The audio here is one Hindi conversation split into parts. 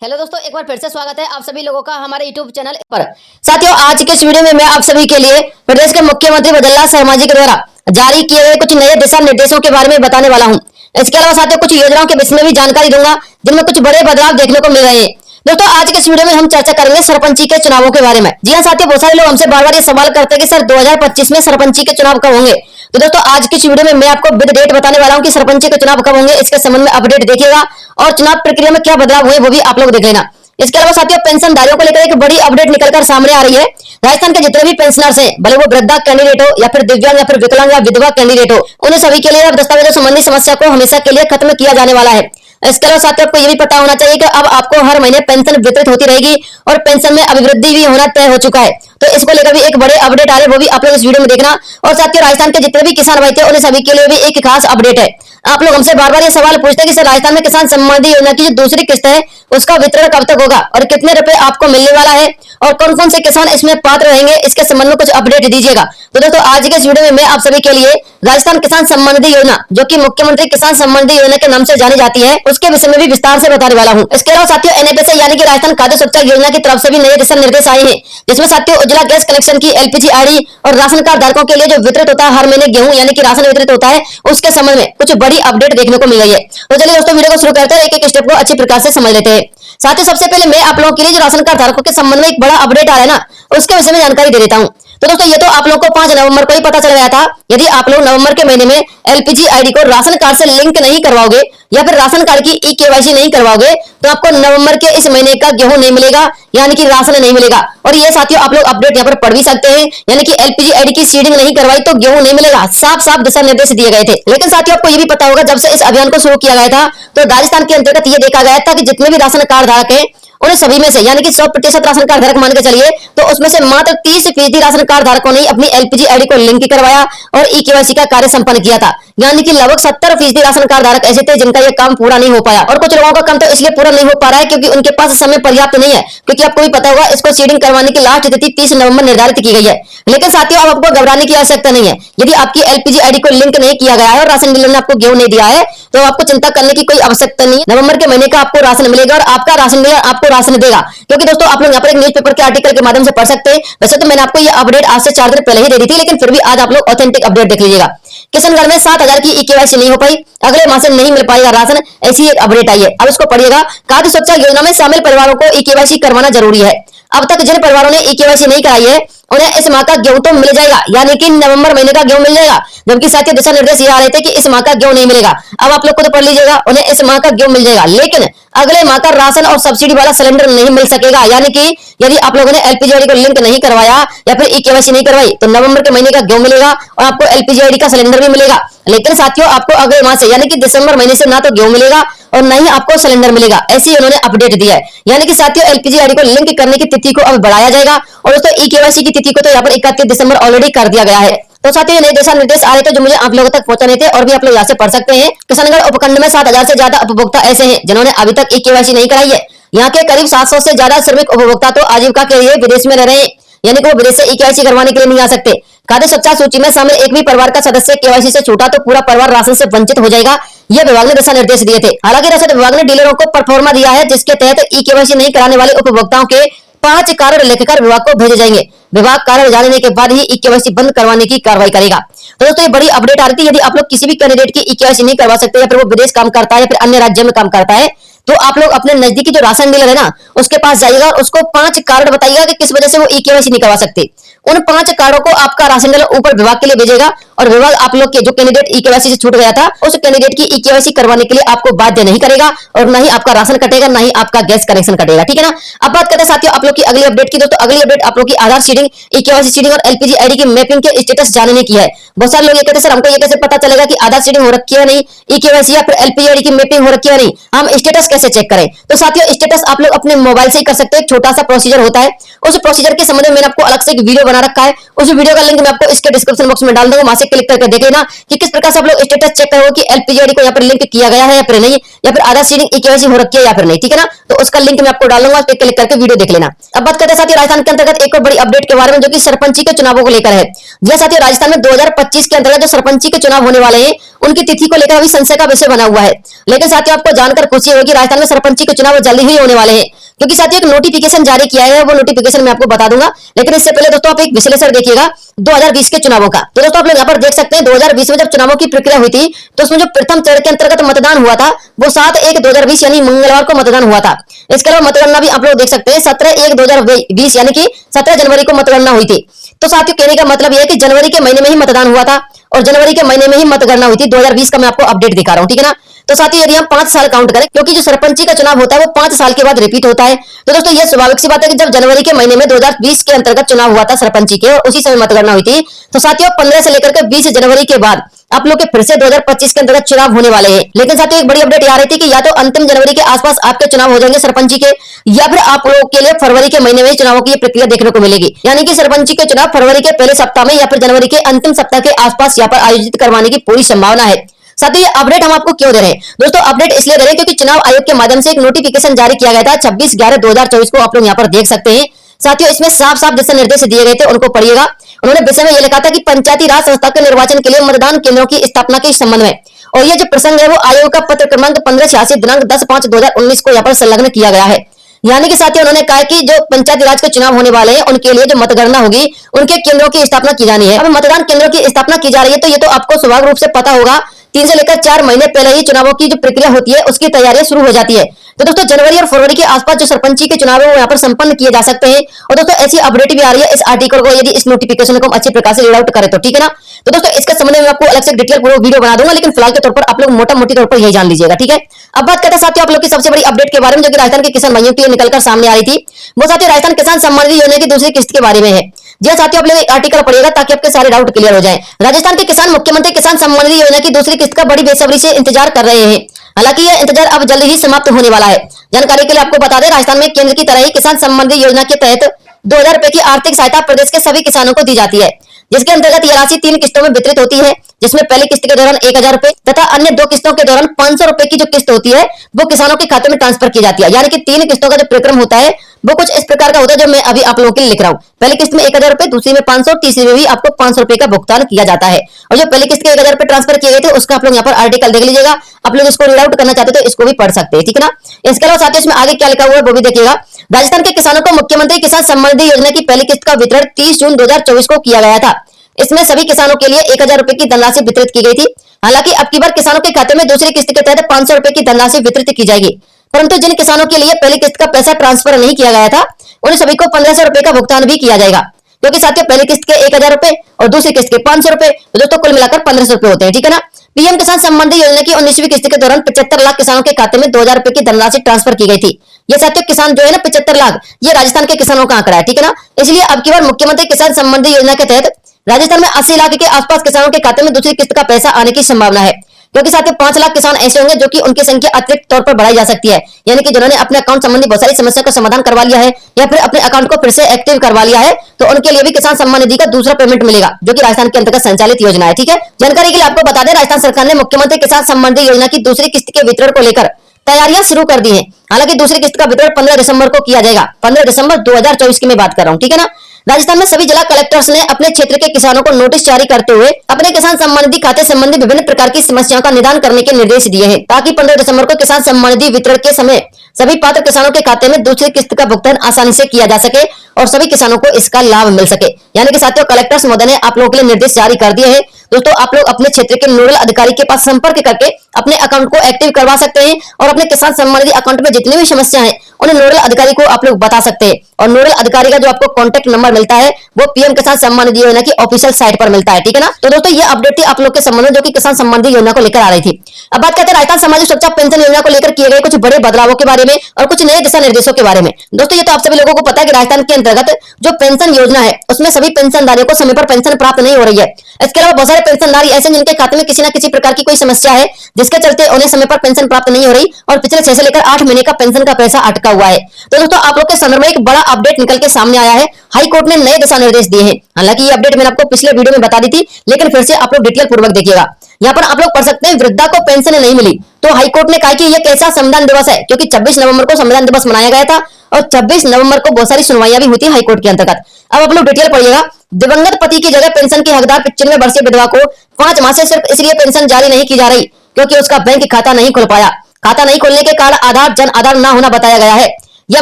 हेलो दोस्तों, एक बार फिर से स्वागत है आप सभी लोगों का हमारे यूट्यूब चैनल पर। साथियों, आज के इस वीडियो में मैं आप सभी के लिए प्रदेश के मुख्यमंत्री बद्रीलाल शर्मा जी के द्वारा जारी किए गए कुछ नए दिशा निर्देशों के बारे में बताने वाला हूं। इसके अलावा साथियों कुछ योजनाओं के विषय में भी जानकारी दूंगा जिनमें कुछ बड़े बदलाव देखने को मिल रहे हैं। दोस्तों, आज के इस वीडियो में हम चर्चा करेंगे सरपंची के चुनावों के बारे में। जी हाँ साथियों, बहुत सारे लोग हमसे बार बार ये सवाल करते हैं कि सर 2025 में सरपंची के चुनाव कब होंगे। तो दोस्तों, आज की इस वीडियो में मैं आपको विद डेट बताने वाला हूं कि सरपंची के चुनाव कब होंगे। इसके संबंध में अपडेट देखिएगा और चुनाव प्रक्रिया में क्या बदलाव हुए वो भी आप लोग देख लेना। इसके अलावा साथियों, पेंशनधारियों को लेकर एक बड़ी अपडेट निकलकर सामने आ रही है। राजस्थान के जितने भी पेंशनर्स हैं, भले वो वृद्धा कैंडिडेट हो या फिर दिव्यांग या फिर विकलांग या विधवा कैंडिडेट हो, उन्हें सभी के लिए अब दस्तावेजों संबंधी समस्या को हमेशा के लिए खत्म किया जाने वाला है। इसके अलावा साथियों, आपको ये भी पता होना चाहिए कि अब आपको हर महीने पेंशन वितरित होती रहेगी और पेंशन में अभिवृद्धि भी होना तय हो चुका है। तो इसको लेकर भी एक बड़े अपडेट आ रहे हैं, वो भी आप लोग इस वीडियो में देखना। और साथियों, राजस्थान के जितने भी किसान भाई थे उन्हें सभी के लिए भी एक खास अपडेट है। आप लोग हमसे बार बार ये सवाल पूछते हैं कि सर राजस्थान में किसान सम्मान निधि योजना की जो दूसरी किस्त है उसका वितरण कब तक होगा और कितने रुपए आपको मिलने वाला है और कौन कौन से किसान इसमें पात्र रहेंगे, इसके संबंध में कुछ अपडेट दीजिएगा। तो दोस्तों, आज के इस वीडियो में मैं आप सभी के लिए राजस्थान किसान सम्मान निधि योजना, जो कि मुख्यमंत्री किसान सम्मान निधि योजना के नाम से जानी जाती है, उसके विषय में भी विस्तार से बताने वाला हूँ। इसके अलावा साथियों, एनएफएसए यानी कि राजस्थान खाद्य सुरक्षा योजना की तरफ से भी नए दिशा निर्देश आए हैं, जिसमें साथियों उज्ज्वला गैस कनेक्शन की एलपीजी आईडी और राशन कार्ड धारकों के लिए जो वितरित होता है हर महीने गेहूं यानी कि राशन वितरित होता है, उसके संबंध में कुछ बड़ी अपडेट देखने को मिल रही है। तो चलिए दोस्तों, वीडियो को शुरू करते हैं, एक एक स्टेप को अच्छी प्रकार से समझ लेते हैं। साथियों, सबसे पहले मैं आप लोगों के लिए जो राशन कार्ड धारकों के संबंध में एक बड़ा अपडेट आ रहा है ना, उसके विषय में जानकारी दे देता हूं। तो दोस्तों, ये तो आप लोगों को 5 नवंबर को ही पता चल गया था। यदि आप लोग नवंबर के महीने में एलपीजी आईडी को राशन कार्ड से लिंक नहीं करवाओगे या फिर राशन कार्ड की ई केवाईसी नहीं करवाओगे तो आपको नवंबर के इस महीने का गेहूं नहीं मिलेगा, यानी कि राशन नहीं मिलेगा। और ये साथियों आप लोग अपडेट यहाँ पर पढ़ भी सकते हैं, यानी कि एलपीजी आईडी की सीडिंग नहीं करवाई तो गेहूं नहीं मिलेगा। साफ साफ दिशा निर्देश दिए गए थे। लेकिन साथियों, आपको ये भी पता होगा, जब से इस अभियान को शुरू किया गया था तो राजस्थान के अंतर्गत ये देखा गया था कि जितने भी राशन कार्ड धारक है उन्हें सभी में से यानी कि 100% राशन कार्ड धारक मान के चलिए, तो उसमें से मात्र 30% राशन कार्ड धारकों ने अपनी एलपीजी आईडी को लिंक करवाया और ई केवाईसी का कार्य संपन्न किया था। यानी कि लगभग 70% राशन कार्ड धारक ऐसे थे जिनका यह काम पूरा नहीं हो पाया। और कुछ लोगों का काम तो इसलिए पूरा नहीं हो पा रहा है क्योंकि उनके पास समय पर्याप्त नहीं है, क्योंकि आपको भी पता होगा इसको सीडिंग करवाने की लास्ट तिथि 30 नवंबर निर्धारित की गई है। लेकिन साथियों, अब आपको घबराने की आवश्यकता नहीं है। यदि आपकी एलपीजी आईडी को लिंक नहीं किया गया है और राशन डीलर ने आपको गेहूं नहीं दिया है तो आपको चिंता करने की कोई आवश्यकता नहीं है। नवंबर के महीने का आपको राशन मिलेगा और आपका राशन डीलर आपको राशन देगा। क्योंकि दोस्तों, आप लोग यहाँ पर एक न्यूज़पेपर के आर्टिकल के माध्यम से पढ़ सकते हैं। वैसे तो मैंने आपको ये अपडेट आज से 4 दिन पहले ही दे दी थी, लेकिन फिर भी आज आप लोग ऑथेंटिक अपडेट देख लीजिएगा। किशनगढ़ में 7000 की ई केवाईसी नहीं हो पाई, अगले माह से नहीं मिल पाएगा राशन, ऐसी एक अपडेट आई है। अब इसको पढ़िएगा। खाद्य सुरक्षा योजना में शामिल परिवारों को ई केवाईसी करवाना जरूरी है। अब तक जिन परिवारों ने ई केवाईसी नहीं कराई है उन्हें इस माह का गेहूं तो मिल जाएगा, यानी कि नवंबर महीने का गेहूं मिल जाएगा। जबकि साथियों, दिशा निर्देश ये आ रहे थे कि इस माह का गेहूं नहीं मिलेगा। अब आप लोग को तो पढ़ लीजिएगा, उन्हें इस माह का गेहूं मिल जाएगा, लेकिन अगले माह का राशन और सब्सिडी वाला सिलेंडर नहीं मिल सकेगा। यानी कि यदि आप लोगों ने एलपीजी आईडी को लिंक नहीं करवाया या फिर ई केवाईसी नहीं करवाई तो नवंबर के महीने का गेहूं मिलेगा और आपको एलपीजी आईडी का सिलेंडर भी मिलेगा। लेकिन साथियों, आपको अगले माह से यानी कि दिसंबर महीने से ना तो गेहूं मिलेगा और ना ही आपको सिलेंडर मिलेगा, ऐसी उन्होंने अपडेट दिया है। यानी कि साथियों, एलपीजी आईडी को लिंक करने की तिथि को अब बढ़ाया जाएगा और दोस्तों ई केवाईसी की तिथि को तो यहाँ पर 31 दिसंबर ऑलरेडी कर दिया गया है। तो साथियों, नए दिशा निर्देश आ रहे थे जो मुझे आप लोगों तक पहुंचाने थे और भी आप लोग यहाँ से पढ़ सकते हैं। किशनगढ़ उपखंड में 7000 से ज्यादा उपभोक्ता ऐसे हैं जिन्होंने अभी तक ई केवाईसी नहीं कराई है। यहाँ के करीब 700 से ज्यादा श्रमिक उपभोक्ता तो आजीविका के लिए विदेश में रह रहे हैं, यानी कि वो विदेश से ई केवाईसी करवाने के लिए नहीं आ सकते। खाद्य सुरक्षा सूची में शामिल एक भी परिवार का सदस्य केवाईसी से छूटा तो पूरा परिवार राशन से वंचित हो जाएगा, ये विभाग ने दिशा निर्देश दिए थे। हालांकि राशन विभाग ने डीलरों को परफॉर्मा दिया है जिसके तहत ई केवाईसी नहीं कराने वाले उपभोक्ताओं के 5 कारण लिखकर विभाग को भेजे जाएंगे। विभाग कारण जानने के बाद ही ई केवाईसी बंद करवाने की कार्रवाई करेगा। तो दोस्तों, ये बड़ी अपडेट आ रही थी। यदि आप लोग किसी भी कैंडिडेट की ई केवाईसी नहीं करवा सकते या फिर वो विदेश काम करता है या फिर अन्य राज्य में काम करता है तो आप लोग अपने नजदीकी जो राशन डीलर है ना उसके पास जाइएगा और उसको 5 कारण बताइएगा कि किस वजह से वो ई केवाईसी नहीं करवा सकते। उन 5 कारणों को आपका राशन डीलर ऊपर विभाग के लिए भेजेगा और विभाग आप लोग के जो कैंडिडेट ई केवाईसी से छूट गया था उस कैंडिडेट की ई केवाईसी करवाने के लिए आपको बाध्य नहीं करेगा और ना ही आपका राशन कटेगा, ना ही आपका गैस कनेक्शन कटेगा। ठीक है ना। अब बात करते हैं साथियों आप लोग की अगली अपडेट की। दोस्तों, अगली अपडेट आप लोग की आधार सीडिंग, ई केवाईसी सीडिंग और एलपीजी आईडी की मैपिंग के स्टेटस जानने की है। बहुत सारे लोग ये कहते हैं सर हमको ये कैसे पता चलेगा कि आधार सीडिंग हो रखी है नहीं, ई केवाईसी या फिर एलपीजी आईडी की मैपिंग हो रखी है नहीं, हम स्टेटस कैसे चेक करें। तो साथियों, स्टेटस आप लोग अपने मोबाइल से ही कर सकते हैं। एक छोटा सा प्रोसीजर होता है, उस प्रोसीजर के संबंध में मैंने आपको अलग से एक वीडियो बना रखा है। उस वीडियो का लिंक मैं आपको इसके डिस्क्रिप्शन बॉक्स में डाल दूंगा, वहां से क्लिक करके देख लेना कि किस प्रकार से आप लोग स्टेटस चेक करोगे कि एलपीजी आईडी को यहाँ पर लिंक किया गया है या फिर नहीं, या फिर आधार सीडिंग ई केवाईसी हो रखी है या फिर नहीं। ठीक है ना। तो उसका लिंक मैं आपको डालूंगा, उस पर क्लिक करके वीडियो देख लेना। अब बात करते हैं साथियों राजस्थान के अंतर्गत एक और बड़ी अपडेट के बारे में जो कि सरपंची के चुनावों को लेकर है। जी साथियों, राजस्थान में 2025 के अंतर्गत जो सरपंची के चुनाव होने वाले हैं उनकी तिथि को लेकर अभी संशय का विषय बना हुआ है। लेकिन साथियों आपको जानकर खुशी होगी, राजस्थान में सरपंची के चुनाव जल्दी ही होने वाले हैं, क्योंकि साथियों एक नोटिफिकेशन जारी किया है, वो नोटिफिकेशन मैं आपको बता दूंगा। लेकिन इससे पहले दोस्तों आप एक विश्लेषण देखिएगा 2020 के चुनावों का। तो दोस्तों आप लोग यहाँ पर देख सकते हैं 2020 में जब चुनावों की प्रक्रिया हुई थी तो उसमें जो प्रथम चरण के अंतर्गत मतदान हुआ था वो 7/1/2020 यानी मंगलवार को मतदान हुआ था। इसके अलावा मतगणना भी आप लोग देख सकते हैं 17/1/2020 यानी कि 17 जनवरी को मतगणना हुई थी। तो साथियों कहने का मतलब यह है कि जनवरी के महीने में ही मतदान हुआ था और जनवरी के महीने में ही मतगणना हुई थी। 2020 का मैं आपको अपडेट दिखा रहा हूँ, ठीक है ना। तो साथियों यदि हम 5 साल काउंट करें, क्योंकि जो सरपंची का चुनाव होता है वो 5 साल के बाद रिपीट होता है, तो दोस्तों ये स्वाभाविक सी बात है कि जब जनवरी के महीने में 2020 के अंतर्गत चुनाव हुआ था सरपंची के और उसी समय मतगणना हुई थी, तो साथियों 15 से लेकर के 20 जनवरी के बाद आप लोग के फिर से 2025 के अंतर्गत चुनाव होने वाले हैं। लेकिन साथियों एक बड़ी अपडेट आ रही थी कि या तो अंतिम जनवरी के आसपास आपके चुनाव हो जाएंगे सरपंची के, या फिर आप लोगों के लिए फरवरी के महीने में चुनावों की प्रक्रिया देखने को मिलेगी, यानी कि सरपंची के चुनाव फरवरी के पहले सप्ताह में या फिर जनवरी के अंतिम सप्ताह के आसपास यहाँ पर आयोजित करवाने की पूरी संभावना है। साथ ही ये अपडेट हम आपको क्यों दे रहे हैं दोस्तों, अपडेट इसलिए दे रहे हैं क्योंकि चुनाव आयोग के माध्यम से एक नोटिफिकेशन जारी किया गया था 26/11/2024 को, आप लोग यहाँ पर देख सकते हैं। साथियों इसमें साफ साफ दिशा निर्देश दिए गए थे, उनको पढ़िएगा। उन्होंने विषय में यह लिखा था कि पंचायती राज संस्था के निर्वाचन के लिए मतदान केंद्रों की स्थापना के संबंध में, और ये जो प्रसंग है वो आयोग का पत्र क्रमांक 1586 दिनांक 10/5/2019 को यहाँ पर संलग्न किया गया है। यानी कि साथियों उन्होंने कहा कि जो पंचायती राज के चुनाव होने वाले हैं उनके लिए जो मतगणना होगी उनके केंद्रों की स्थापना की जानी है। अब मतदान केंद्रों की स्थापना की जा रही है तो ये तो आपको स्वाभाविक रूप से पता होगा 3 से लेकर 4 महीने पहले ही चुनावों की जो प्रक्रिया होती है उसकी तैयारियां शुरू हो जाती है। तो दोस्तों जनवरी और फरवरी के आसपास जो सरपंची के चुनाव है वो यहाँ पर संपन्न किए जा सकते हैं। और दोस्तों ऐसी अपडेट भी आ रही है इस आर्टिकल को, यदि इस नोटिफिकेशन को हम अच्छे प्रकार से रीड आउट करें तो, ठीक है ना। तो दोस्तों इसके संबंध में आपको अलग से डिटेल पूरा वीडियो बना दूंगा, लेकिन फिलहाल के तौर पर आप लोग मोटा मोटी तौर पर यही जान लीजिएगा, ठीक है। अब बात करते हैं साथियों आप लोग की सबसे बड़ी अपडेट के बारे में, जो कि राजस्थान के किसान भाइयों के लिए निकलकर सामने आ रही थी। वो साथियों राजस्थान किसान सम्मान निधि योजना की दूसरी किस्त के बारे में है। जी हाँ साथियों आप लोग आर्टिकल पढ़िएगा ताकि आपके सारे डाउट क्लियर हो जाए। राजस्थान के किसान मुख्यमंत्री किसान सम्मान निधि योजना की दूसरी किस्त का बड़ी बेसब्री से इंतजार कर रहे हैं। हालांकि यह इंतजार अब जल्द ही समाप्त होने वाला है। जानकारी के लिए आपको बता दें राजस्थान में केंद्र की तरह ही किसान सम्मान निधि योजना के तहत 2000 रुपए की आर्थिक सहायता प्रदेश के सभी किसानों को दी जाती है, जिसके अंतर्गत यह राशि 3 किस्तों में वितरित होती है, जिसमें पहली किस्त के दौरान 1000 रुपए तथा अन्य 2 किस्तों के दौरान 500 रुपए की जो किस्त होती है वो किसानों के खाते में ट्रांसफर की जाती है। यानी कि 3 किस्तों का जो प्रक्रम होता है वो कुछ इस प्रकार का होता है जो मैं अभी आप लोगों के लिए लिख रहा हूँ। पहली किस्त में 1000 रुपए, दूसरी में 500, तीसरी में भी आपको 500 रुपए का भुगतान किया जाता है। और जो पहली किस्त के 1000 रुपए ट्रांसफर किए गए थे उसका आप लोग यहाँ पर आर्टिकल देख लीजिएगा। आप लोग इसको रीड आउट करना चाहते तो इसको भी पढ़ सकते हैं, ठीक है ना। इसके अलावा साथियों इसमें आगे क्या लिखा हुआ है वो भी देखिएगा। राजस्थान के किसानों को मुख्यमंत्री किसान सम्मान निधि योजना की पहली किस्त का वितरण 30 जून 2024 को किया गया था। इसमें सभी किसानों के लिए 1000 रुपए की धनराशि वितरित की गई थी। हालांकि अब की बार किसानों के खाते में दूसरी किस्त के तहत 500 रुपए की धनराशि वितरित की जाएगी, परंतु जिन किसानों के लिए पहली किस्त का पैसा ट्रांसफर नहीं किया गया था उन्हें सभी को 1500 रुपए का भुगतान भी किया जाएगा, क्योंकि साथियों पहली किस्त के 1000 रुपए और दूसरी किस्त के 500 रुपए, तो दोस्तों कुल मिलाकर 1500 रुपए होते हैं, ठीक है ना। पीएम किसान सम्मान निधि योजना की 19वीं किस्त के दौरान 75 लाख किसानों के खाते में 2000 रुपए की धनराशि ट्रांसफर की गई थी। ये साथियों किसान जो है ना 75 लाख, ये राजस्थान के किसानों का आंकड़ा है, ठीक है ना। इसलिए अब की बार मुख्यमंत्री किसान सम्मान निधि योजना के तहत राजस्थान में 80 लाख के आसपास किसानों के खाते में दूसरी किस्त का पैसा आने की संभावना है, क्योंकि साथियों 5 लाख किसान ऐसे होंगे जो कि उनकी संख्या अतिरिक्त तौर पर बढ़ाई जा सकती है, यानी कि जिन्होंने अपने अकाउंट संबंधी बहुत सारी समस्या का समाधान करवा लिया है या फिर अपने अकाउंट को फिर से एक्टिव करवा लिया है, तो उनके लिए भी किसान सम्मान निधि का दूसरा पेमेंट मिलेगा, जो कि राजस्थान के अंतर्गत संचालित योजना है, ठीक है। जानकारी के लिए आपको बता दें राजस्थान सरकार ने मुख्यमंत्री किसान सम्मान निधि योजना की दूसरी किस्त के वितरण को लेकर तैयारियां शुरू कर दी हैं। हालांकि दूसरी किस्त का वितरण 15 दिसंबर को किया जाएगा, 15 दिसंबर 2024 की मैं बात कर रहा हूँ, ठीक है ना। राजस्थान में सभी जिला कलेक्टर्स ने अपने क्षेत्र के किसानों को नोटिस जारी करते हुए अपने किसान सम्मान निधि खाते संबंधी विभिन्न प्रकार की समस्याओं का निदान करने के निर्देश दिए हैं, ताकि 15 दिसंबर को किसान सम्मान निधि वितरण के समय सभी पात्र किसानों के खाते में दूसरी किस्त का भुगतान आसानी से किया जा सके और सभी किसानों को इसका लाभ मिल सके। यानी कि साथियों कलेक्टर्स महोदय ने आप लोगों के लिए निर्देश जारी कर दिए हैं। दोस्तों आप लोग अपने क्षेत्र के नोडल अधिकारी के पास संपर्क करके अपने अकाउंट को एक्टिव करवा सकते हैं और अपने किसान सम्मान निधि अकाउंट में जितनी भी समस्या है उन्हें नोडल अधिकारी को आप लोग बता सकते हैं। और नोडल अधिकारी का जो आपको कॉन्टैक्ट नंबर मिलता है वो पीएम किसान सम्मान निधि योजना की ऑफिशियल साइट पर मिलता है, ठीक है ना। तो दोस्तों ये अपडेट थी आप लोग के संबंध में जो कि किसान सम्मान निधि योजना को लेकर आ रही थी। अब बात करते हैं राजस्थान सामाजिक सुरक्षा पेंशन योजना को लेकर किए गए कुछ बड़े बदलावों के बारे में और कुछ नए दिशा निर्देशों के बारे में। दोस्तों ये तो आप सभी लोगों को पता है कि राजस्थान के अंतर्गत जो पेंशन योजना है उसमें सभी पेंशनधारियों को समय पर पेंशन प्राप्त नहीं हो रही है। इसके अलावा बहुत सारे पेंशनधारी ऐसे जिनके खाते में किसी न किसी प्रकार की कोई समस्या है जिसके चलते उन्हें समय पर पेंशन प्राप्त नहीं हो रही और पिछले 6 से लेकर 8 महीने का पेंशन का पैसा अटका हुआ है। तो दोस्तों आप लोग के संदर्भ में एक बड़ा अपडेट निकल के सामने आया है। हाई कोर्ट ने नए दिशा निर्देश दिए हैं। हालांकि ये अपडेट मैंने आपको पिछले वीडियो में बता दी थी, लेकिन फिर से आप लोग डिटेल पूर्वक देखिएगा। यहाँ पर आप लोग पढ़ सकते हैं वृद्धा को पेंशन नहीं मिली तो हाईकोर्ट ने कहा कि यह कैसा संविधान दिवस है, क्योंकि 26 नवंबर को संविधान दिवस मनाया गया था और 26 नवंबर को बहुत सारी सुनवाइयां भी हुई थी हाईकोर्ट के अंतर्गत। अब आप लोग डिटेल पढ़िएगा। दिवंगत पति की जगह पेंशन की हकदार 95 वर्षीय विधवा को 5 माह से सिर्फ इसलिए पेंशन जारी नहीं की जा रही क्योंकि उसका बैंक खाता नहीं खुल पाया। खाता नहीं खोलने के कारण आधार जन आधार न होना बताया गया है। यह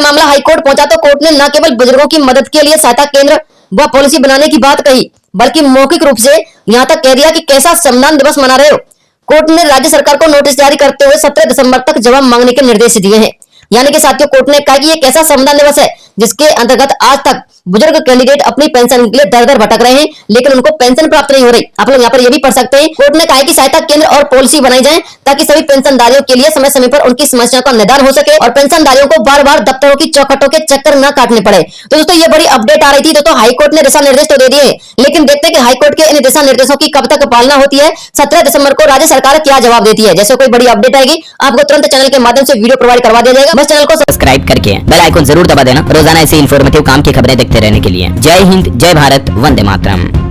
मामला हाईकोर्ट पहुंचा तो कोर्ट ने न केवल बुजुर्गों की मदद के लिए सहायता केंद्र व पॉलिसी बनाने की बात कही, बल्कि मौखिक रूप से यहाँ तक कह दिया कि कैसा श्रमदान दिवस मना रहे हो। कोर्ट ने राज्य सरकार को नोटिस जारी करते हुए 17 दिसंबर तक जवाब मांगने के निर्देश दिए हैं। यानी कि साथियों, कोर्ट ने कहा कि ये कैसा श्रमदान दिवस है जिसके अंतर्गत आज तक बुजुर्ग कैंडिडेट अपनी पेंशन के लिए दर दर भटक रहे हैं, लेकिन उनको पेंशन प्राप्त नहीं हो रही। आप लोग यहाँ पर ये भी पढ़ सकते हैं, कोर्ट ने कहा है कि सहायता केंद्र और पॉलिसी बनाई जाए ताकि सभी पेंशनधारियों के लिए समय समय पर उनकी समस्याओं का निदान हो सके और पेंशनधारियों को बार बार दफ्तरों की चौखटों के चक्कर न काटने पड़े। तो दोस्तों ये बड़ी अपडेट आ रही थी। दोस्तों हाईकोर्ट ने दिशा निर्देश तो दे दिए, लेकिन देखते हैं कि हाईकोर्ट के इन दिशा निर्देशों की कब तक पालना होती है। 17 दिसंबर को राज्य सरकार क्या जवाब देती है। जैसे कोई बड़ी अपडेट आएगी आपको तुरंत चैनल के माध्यम से वीडियो प्रोवाइड करवा दिया जाएगा। बस चैनल को सब्सक्राइब करके बेल आइकन जरूर दबा देना रोजाना ऐसे इन्फॉर्मेटिव काम की खबरें देखते रहने के लिए। जय हिंद, जय भारत, वंदे मातरम।